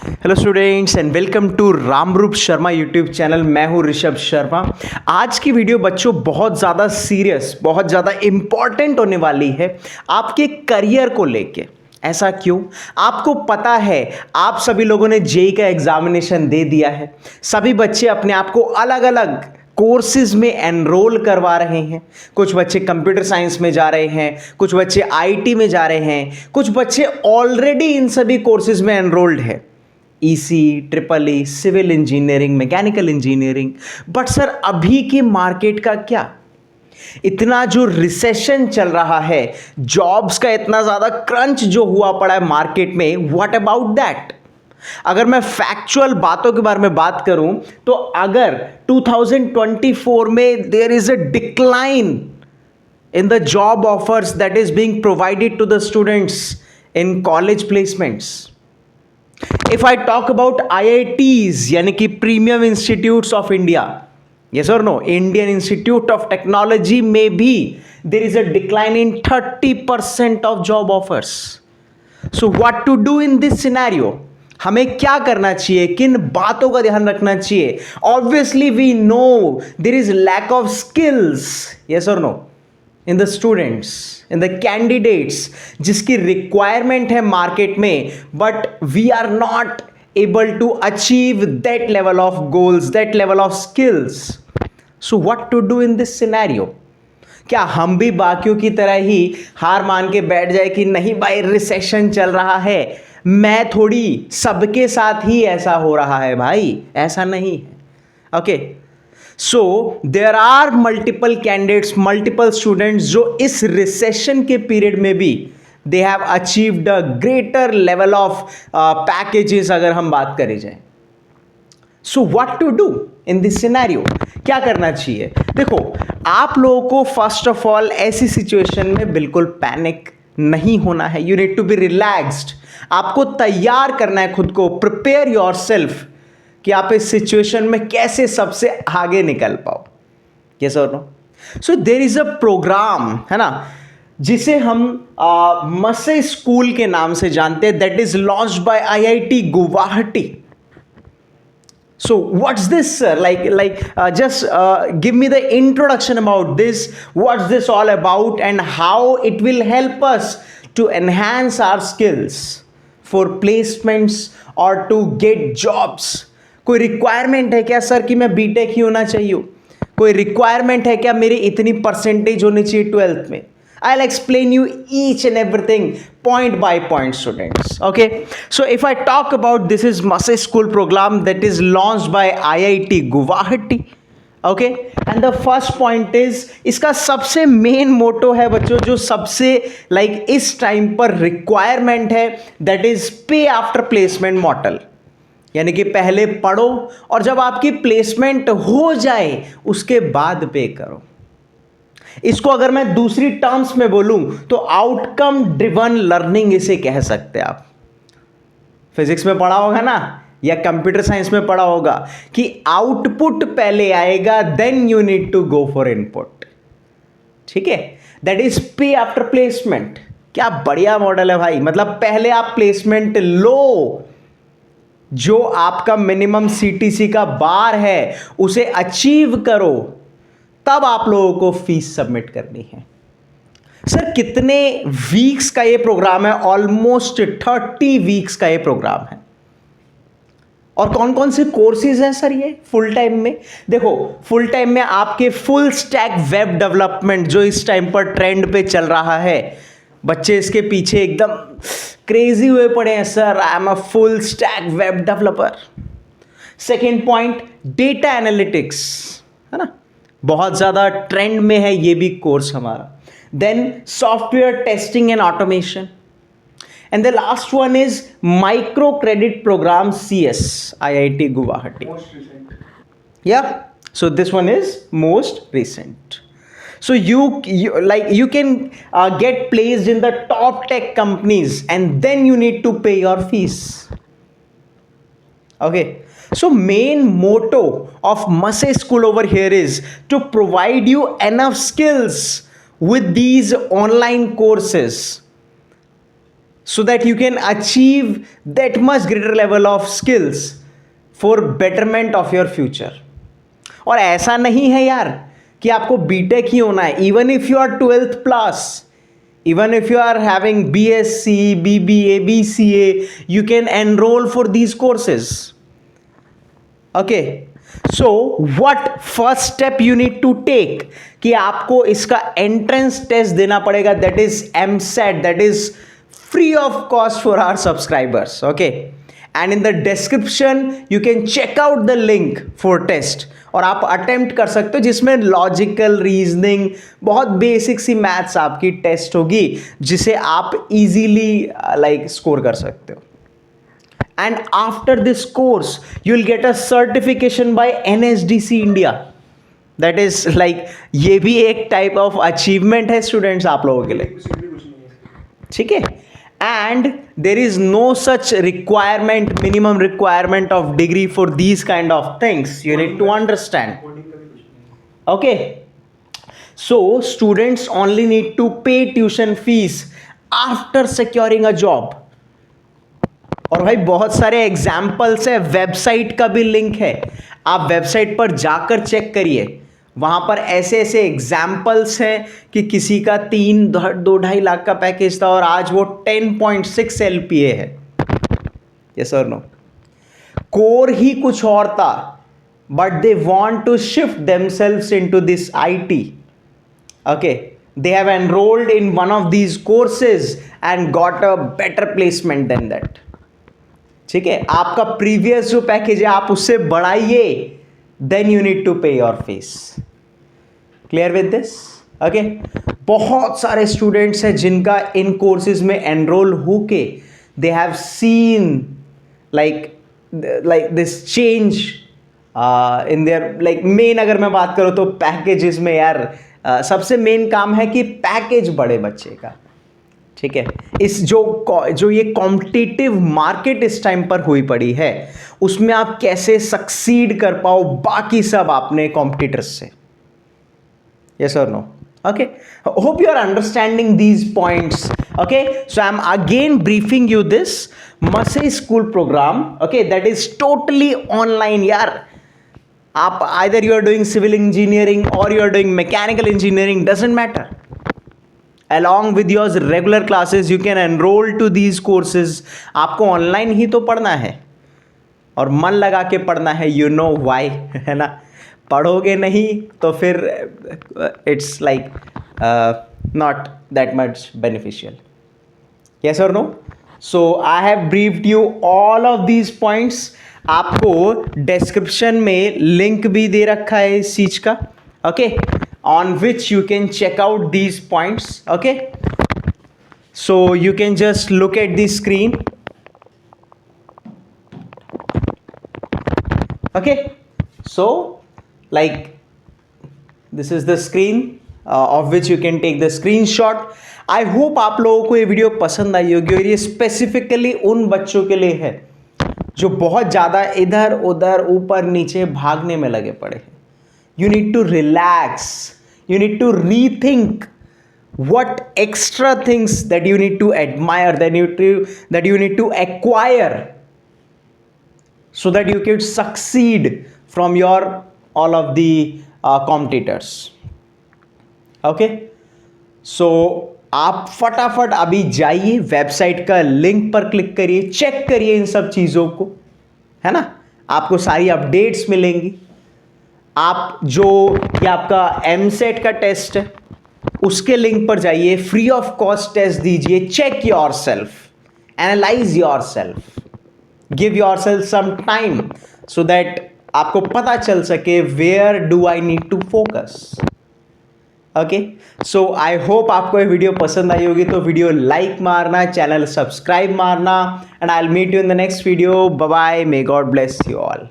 Hello students and welcome to Ramroop Sharma YouTube channel. मैं हूं ऋषभ शर्मा। आज की वीडियो बच्चों बहुत ज़्यादा सीरियस, बहुत ज़्यादा इम्पॉर्टेंट होने वाली है आपके करियर को लेके। ऐसा क्यों? आपको पता है आप सभी लोगों ने जेईई का एग्जामिनेशन दे दिया है। सभी बच्चे अपने आप को अलग अलग कोर्सेज में एनरोल करवा रहे हैं। कुछ बच्चे कंप्यूटर साइंस में जा रहे हैं, कुछ बच्चे आईटी में जा रहे हैं, कुछ बच्चे ऑलरेडी इन सभी कोर्सेज में एनरोल्ड है। EC, triple E, civil engineering, mechanical engineering. But sir अभी की मार्केट का क्या? इतना जो रिसेशन चल रहा है, जॉब्स का इतना ज्यादा क्रंच जो हुआ पड़ा है मार्केट में, व्हाट अबाउट दैट? अगर मैं फैक्चुअल बातों के बारे में बात करूं तो अगर 2024 में there is a decline in the job offers that is being provided to the students in college placements. If I talk about IITs यानी कि premium institutes of India, yes or no, Indian Institute of Technology में भी there is a decline in 30% of job offers. So what to do in this scenario? हमें क्या करना चाहिए, किन बातों का ध्यान रखना चाहिए? Obviously we know there is lack of skills, yes or no, in the students, in the candidates जिसकी रिक्वायरमेंट है मार्केट में, but we are not able to achieve that level of goals, that level of skills. So what to do in this scenario? क्या हम भी बाकियों की तरह ही हार मान के बैठ जाए कि नहीं भाई रिसेशन चल रहा है, मैं थोड़ी, सबके साथ ही ऐसा हो रहा है? भाई ऐसा नहीं है। Okay, so there are multiple candidates, multiple students जो इस रिसेशन के पीरियड में भी they have achieved a greater level of packages, अगर हम बात करें जाए। So what to do in this scenario? क्या करना चाहिए? देखो, आप लोगों को फर्स्ट ऑफ ऑल ऐसी सिचुएशन में बिल्कुल पैनिक नहीं होना है। You need to be relaxed. आपको तैयार करना है खुद को, प्रिपेयर योर सेल्फ कि आप इस सिचुएशन में कैसे सबसे आगे निकल पाओ। यस और no? So there is a program, है ना, जिसे हम मसे स्कूल के नाम से जानते हैं, that is launched by IIT Guwahati. So what's this, sir? Just give me the introduction about this. What's this all about and how it will help us to enhance our skills for placements or to get jobs? कोई requirement है क्या sir कि मैं BTech ही होना चाहिए? कोई requirement है क्या मेरी इतनी परसेंटेज होनी चाहिए 12th में? I'll explain you each and everything point by point, students. Okay, so if I talk about, this is Mase School program that is launched by IIT Guwahati. Okay, and the first point is, इसका सबसे main motto है बच्चों, जो सबसे इस time पर requirement है, that is pay after placement model। यानी कि पहले पढ़ो और जब आपकी प्लेसमेंट हो जाए उसके बाद पे करो। इसको अगर मैं दूसरी टर्म्स में बोलूं तो आउटकम ड्रिवन लर्निंग इसे कह सकते हैं आप। फिजिक्स में पढ़ा होगा ना, या कंप्यूटर साइंस में पढ़ा होगा कि आउटपुट पहले आएगा, then you need to go for input. ठीक है, that is pay after placement. क्या बढ़िया मॉडल है भाई। मतलब पहले आप प्लेसमेंट लो, जो आपका मिनिमम सीटीसी का बार है उसे अचीव करो, तब आप लोगों को फीस सबमिट करनी है। सर कितने वीक्स का ये प्रोग्राम है? ऑलमोस्ट 30 वीक्स का ये प्रोग्राम है। और कौन कौन से कोर्सेज हैं सर ये फुल टाइम में? देखो, फुल टाइम में आपके फुल स्टैक वेब डेवलपमेंट, जो इस टाइम पर ट्रेंड पे चल रहा है, बच्चे इसके पीछे एकदम क्रेजी हुए पड़े हैं। Sir I am a full stack web developer. Second point, data analytics, है ना, बहुत ज़्यादा ट्रेंड में है ये भी कोर्स हमारा। Then software testing and automation, and the last one is micro credit program CS IIT Guwahati। या so this one is most recent. So you can get placed in the top tech companies and then you need to pay your fees. Okay, so main motto of Mase School over here is to provide you enough skills with these online courses so that you can achieve that much greater level of skills for betterment of your future. और ऐसा नहीं है यार कि आपको BTech ही होना है. Even if you are 12th plus, even if you are having BSc, BBA, BCA, you can enroll for these courses. Okay, so what first step you need to take कि आपको इसका entrance test देना पड़ेगा, that is MSET, that is free of cost for our subscribers. Okay, and in the description you can check out the link for test और आप attempt कर सकते हो, जिसमें लॉजिकल रीजनिंग, बहुत बेसिक सी मैथ्स आपकी टेस्ट होगी, जिसे आप इजीली लाइक स्कोर कर सकते हो. And after this course you will get a certification by NSDC India. That is like ये भी एक टाइप ऑफ अचीवमेंट है स्टूडेंट्स आप लोगों के लिए. ठीक है. And there is no such requirement, minimum requirement of degree for these kind of things. You need to understand. Okay, so students only need to pay tuition fees after securing a job. और भाई बहुत सारे examples है, website का भी link है, आप website पर जाकर चेक करिए. वहाँ पर ऐसे ऐसे एग्जाम्पल्स हैं कि किसी का 2-2.5 लाख का पैकेज था और आज वो 10.6 LPA है. यस और नो. कोर ही कुछ और था, but they want to shift themselves into this IT. Okay, they have enrolled in one of these courses and got a better placement than that. ठीक है, आपका प्रीवियस जो पैकेज है आप उससे बढ़ाइए, देन यू नीड टू पे your fees. Clear with this? Okay. बहुत सारे स्टूडेंट्स हैं जिनका इन कोर्सेज में एनरोल होके they have seen like this change in their like main. अगर मैं बात करूँ तो पैकेजेस में यार सबसे मेन काम है कि पैकेज बढ़े बच्चे का. ठीक है. इस जो ये कॉम्पिटिटिव मार्केट इस टाइम पर हुई पड़ी है, उसमें आप कैसे सक्सीड कर पाओ बाकी सब आपने कॉम्पिटिटर्स से. Yes or no? Okay, hope you are understanding these points. Okay, so I'm again briefing you this Masai school program. Okay, that is totally online यार. आप either you are doing civil engineering or you are doing mechanical engineering, doesn't matter. Along with your regular classes you can enroll to these courses. आपको online ही तो पढ़ना है और मन लगा के पढ़ना है. You know why? है ना. पढ़ोगे नहीं तो फिर it's like not that much beneficial. Yes और no? So I have briefed you all of these points. आपको डिस्क्रिप्शन में लिंक भी दे रखा है इस चीज का. Okay, on which you can check out these points. Okay, so you can just look at the screen. Okay, so like this is the screen of which you can take the screenshot. I hope आप लोगों को ये video पसंद आई होगी और ये specifically उन बच्चों के लिए है जो बहुत ज़्यादा इधर उधर ऊपर नीचे भागने में लगे पड़े हैं. You need to relax. You need to rethink what extra things that you need to admire, that you need to acquire so that you can succeed from your all of the competitors. Okay, so आप फटाफट अभी जाइए, website का link पर click करिए, check करिए इन सब चीज़ों को, है ना. आपको सारी अपडेट्स मिलेंगी. आप जो ये आपका MSET का टेस्ट है उसके लिंक पर जाइए, फ्री ऑफ कॉस्ट टेस्ट दीजिए, check yourself, analyse yourself, give yourself some time so that आपको पता चल सके where do I need to focus. Okay, so I hope आपको ये वीडियो पसंद आई होगी. तो वीडियो लाइक मारना, चैनल सब्सक्राइब मारना, and I will meet you in the next video. Bye bye. May God bless you all.